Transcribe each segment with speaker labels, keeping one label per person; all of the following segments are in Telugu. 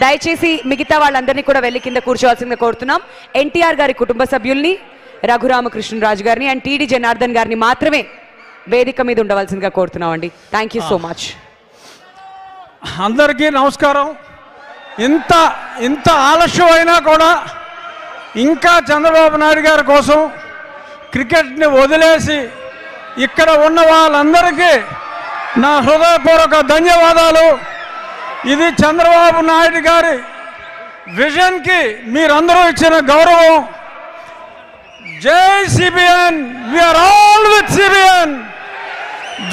Speaker 1: దయచేసి మిగతా వాళ్ళందరినీ కూడా వెళ్ళి కింద కూర్చోవాల్సిందిగా కోరుతున్నాం. ఎన్టీఆర్ గారి కుటుంబ సభ్యుల్ని, రఘురామకృష్ణరాజు గారిని అండ్ టీడీ జనార్దన్ గారిని మాత్రమే వేదిక మీద ఉండవలసిందిగా కోరుతున్నామండి. Thank you so much.
Speaker 2: అందరికీ నమస్కారం. ఇంత ఆలస్యం అయినా కూడా ఇంకా చంద్రబాబు నాయుడు గారి కోసం క్రికెట్ని వదిలేసి ఇక్కడ ఉన్న వాళ్ళందరికీ నా హృదయపూర్వక ధన్యవాదాలు. ఇది చంద్రబాబు నాయుడు గారి విజన్కి మీరందరూ ఇచ్చిన గౌరవం. జై CBN, we're all with CBN.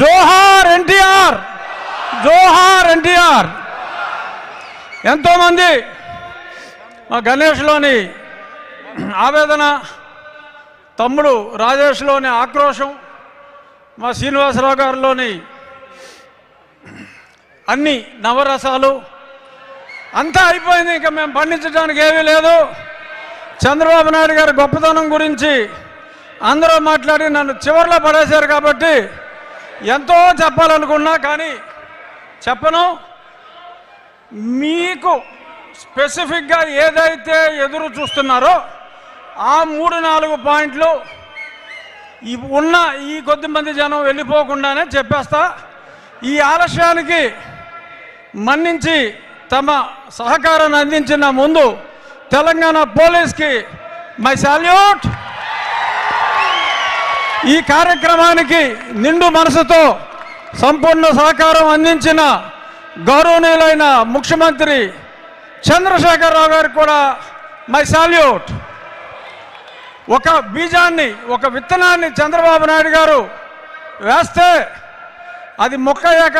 Speaker 2: జోహార్ ఎన్టీఆర్, జోహార్ ఎన్టీఆర్. ఎంతోమంది మా గణేష్లోని ఆవేదన, తమ్ముడు రాజేష్లోని ఆక్రోశం, మా శ్రీనివాసరావు గారిలోని అన్ని నవరసాలు అంతా అయిపోయింది. ఇంకా మేము పండించడానికి ఏమీ లేదు. చంద్రబాబు నాయుడు గారి గొప్పతనం గురించి అందరూ మాట్లాడి నన్ను చివర్లో పడేశారు కాబట్టి ఎంతో చెప్పాలనుకున్నా కానీ చెప్పను. మీకు స్పెసిఫిక్గా ఏదైతే ఎదురు చూస్తున్నారో ఆ 3-4 పాయింట్లు ఉన్న ఈ కొద్దిమంది జనం వెళ్ళిపోకుండానే చెప్పేస్తా. ఈ ఆలస్యానికి మన్నించి తమ సహకారాన్ని అందించిన ముందు తెలంగాణ పోలీస్కి మై సాల్యూట్. ఈ కార్యక్రమానికి నిండు మనసుతో సంపూర్ణ సహకారం అందించిన గౌరవనీయులైన ముఖ్యమంత్రి చంద్రశేఖరరావు గారికి కూడా మై సాల్యూట్. ఒక బీజాన్ని, ఒక విత్తనాన్ని చంద్రబాబు నాయుడు గారు వేస్తే అది మొక్కయ్యాక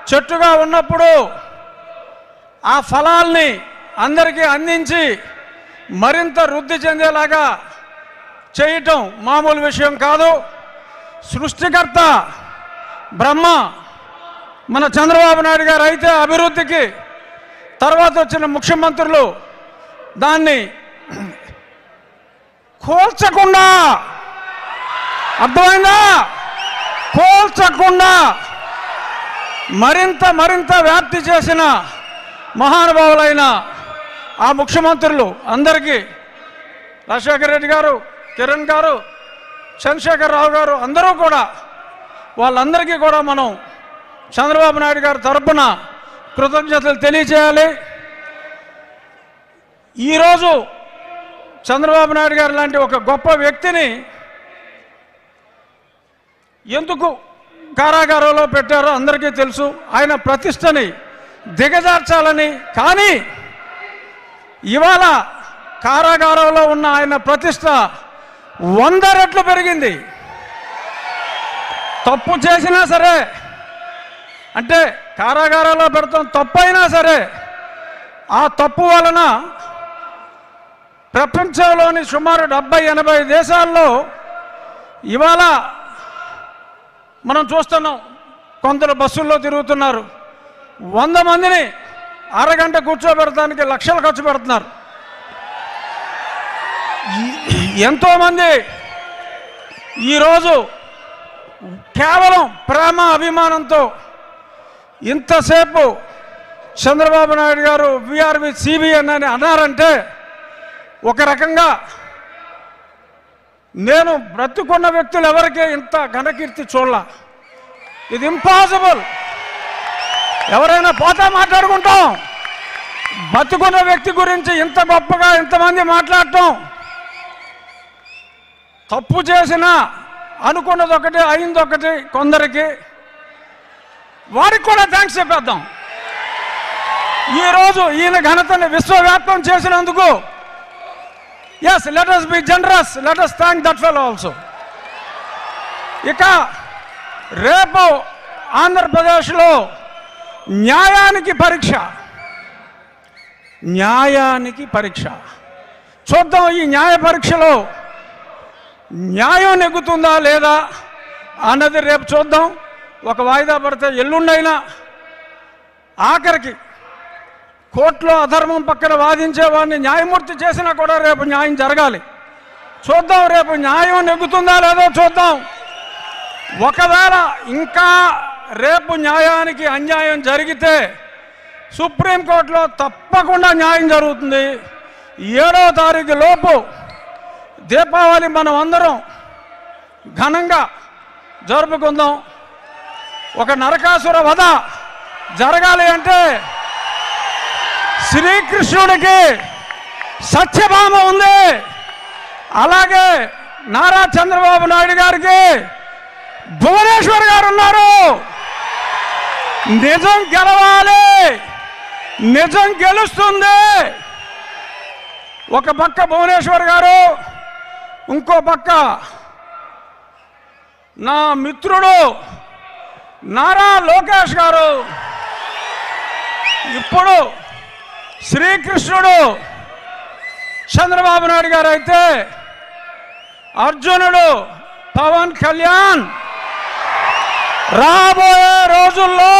Speaker 2: చెట్టుగా ఉన్నప్పుడు ఆ ఫలాల్ని అందరికీ అందించి మరింత వృద్ధి చెందేలాగా చేయటం మామూలు విషయం కాదు. సృష్టికర్త బ్రహ్మ మన చంద్రబాబు నాయుడు గారు అయితే అభివృద్ధికి, తర్వాత వచ్చిన ముఖ్యమంత్రులు దాన్ని కోల్చకుండా, అర్థమైందా, కోల్చకుండా మరింత వ్యాప్తి చేసిన మహానుభావులైన ఆ ముఖ్యమంత్రులు అందరికీ, రాజశేఖర రెడ్డి గారు, కిరణ్ గారు, చంద్రశేఖరరావు గారు, అందరూ కూడా వాళ్ళందరికీ కూడా మనం చంద్రబాబు నాయుడు గారి తరపున కృతజ్ఞతలు తెలియజేయాలి. ఈరోజు చంద్రబాబు నాయుడు గారు లాంటి ఒక గొప్ప వ్యక్తిని ఎందుకు కారాగారంలో పెట్టారో అందరికీ తెలుసు. ఆయన ప్రతిష్టని దిగజార్చాలని. కానీ ఇవాళ కారాగారంలో ఉన్న ఆయన ప్రతిష్ట 100 రెట్లు పెరిగింది. తప్పు చేసినా సరే, అంటే కారాగారంలో పెడతాం తప్పైనా సరే, ఆ తప్పు వలన ప్రపంచంలోని సుమారు 70-80 దేశాల్లో ఇవాళ మనం చూస్తున్నాం. కొందరు బస్సుల్లో తిరుగుతున్నారు. 100 మందిని అరగంట కూర్చోబెడటానికి లక్షలు ఖర్చు పెడుతున్నారు. ఎంతోమంది ఈరోజు కేవలం ప్రేమ అభిమానంతో ఇంతసేపు చంద్రబాబు నాయుడు గారు వీఆర్ విత్ సిబిఎన్ అని అన్నారంటే, ఒక రకంగా నేను బ్రతుకున్న వ్యక్తులు ఎవరికీ ఇంత ఘనకీర్తి చూడాల. ఇది ఇంపాసిబుల్. ఎవరైనా పోతా మాట్లాడుకుంటాం. బతుకున్న వ్యక్తి గురించి ఇంత గొప్పగా ఇంతమంది మాట్లాడటం, తప్పు చేసినా అనుకున్నది ఒకటి అయింది ఒకటి కొందరికి, వారికి కూడా థ్యాంక్స్ చెప్పేద్దాం. ఈరోజు ఈయన ఘనతని విశ్వవ్యాప్తం చేసినందుకు yes, let us be generous, let us thank that fellow also. ఇక రేపు ఆంధ్రప్రదేశ్లో న్యాయానికి పరీక్ష, న్యాయానికి పరీక్ష. చూద్దాం ఈ న్యాయ పరీక్షలో న్యాయం నెగ్గుతుందా లేదా అన్నది రేపు చూద్దాం. ఒక వాయిదా పడితే ఎల్లుండైనా, ఆఖరికి కోర్టులో అధర్మం పక్కన వాదించేవాడిని న్యాయమూర్తి చేసినా కూడా రేపు న్యాయం జరగాలి. చూద్దాం రేపు న్యాయం నెగ్గుతుందా లేదో చూద్దాం. ఒకవేళ ఇంకా రేపు న్యాయానికి అన్యాయం జరిగితే సుప్రీంకోర్టులో తప్పకుండా న్యాయం జరుగుతుంది. 7వ తారీఖు లోపు దీపావళి మనం అందరం ఘనంగా జరుపుకుందాం. ఒక నరకాసుర వధ జరగాలి అంటే శ్రీకృష్ణుడికి సత్యభామ ఉంది, అలాగే నారా చంద్రబాబు నాయుడు గారికి భువనేశ్వర్ గారు ఉన్నారు. నిజం గెలవాలి, నిజం గెలుస్తుంది. ఒక పక్క భువనేశ్వర్ గారు, ఇంకో పక్క నా మిత్రుడు నారా లోకేష్ గారు. ఇప్పుడు శ్రీకృష్ణుడు చంద్రబాబు నాయుడు గారు అయితే అర్జునుడు పవన్ కళ్యాణ్. రాబోయే రోజుల్లో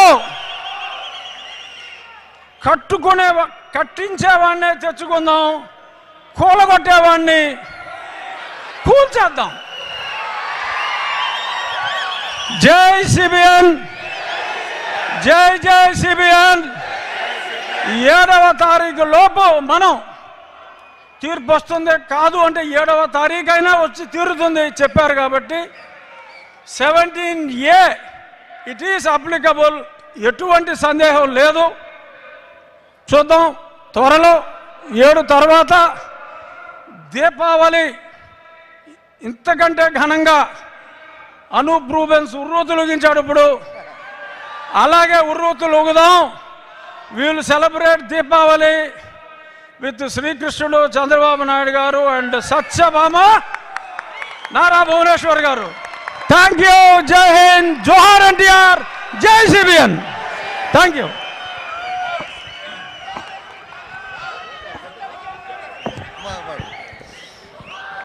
Speaker 2: కట్టించేవాడిని తెచ్చుకుందాం, కూలగొట్టేవాడిని కూల్చేద్దాం. జై సిబిఎన్, జై జై సిబిఎన్. 7వ తారీఖు లోపు మనం తీర్పు వస్తుంది, కాదు అంటే 7వ తారీఖు అయినా వచ్చి తీరుతుంది చెప్పారు కాబట్టి 17A ఇట్ ఈస్ అప్లికబుల్, ఎటువంటి సందేహం లేదు. చూద్దాం త్వరలో 7 తర్వాత దీపావళి ఇంతకంటే ఘనంగా అనూప్ రూబెన్స్ ఉర్రూతులుగించాడు. ఇప్పుడు అలాగే ఉర్రూతులుగుదాం. వీళ్ళు సెలబ్రేట్ దీపావళి విత్ శ్రీకృష్ణుడు చంద్రబాబు నాయుడు గారు అండ్ సత్యభామ నారా భువనేశ్వర్ గారు. Thank you. జై హింద్, జోహార్ ఎన్టీఆర్, జై సిబిఎన్. Thank you.